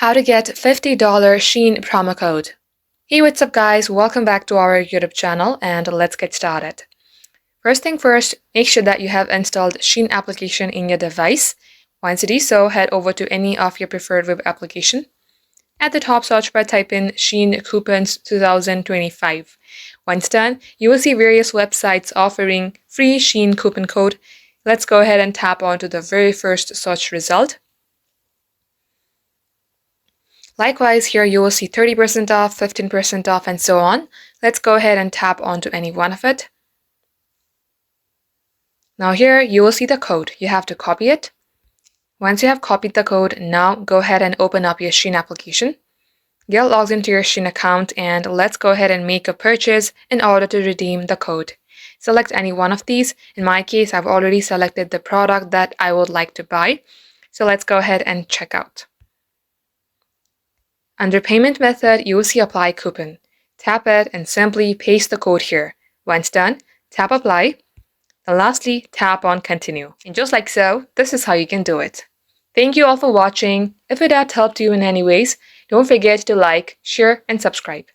How to get $50 Shein promo code. Hey, what's up guys? Welcome back to our YouTube channel and let's get started. First thing first, make sure that you have installed Shein application in your device. Once you do so, head over to any of your preferred web application. At the top search bar, type in Shein Coupons 2025. Once done, you will see various websites offering free Shein coupon code. Let's go ahead and tap onto the very first search result. Likewise, here you will see 30% off, 15% off, and so on. Let's go ahead and tap onto any one of it. Now here you will see the code. You have to copy it. Once you have copied the code, now go ahead and open up your Shein application. Get logged into your Shein account and let's go ahead and make a purchase in order to redeem the code. Select any one of these. In my case, I've already selected the product that I would like to buy. So let's go ahead and check out. Under payment method, you will see apply coupon. Tap it and simply paste the code here. Once done, tap apply. And lastly, tap on continue. And just like so, this is how you can do it. Thank you all for watching. If it had helped you in any ways, don't forget to like, share, and subscribe.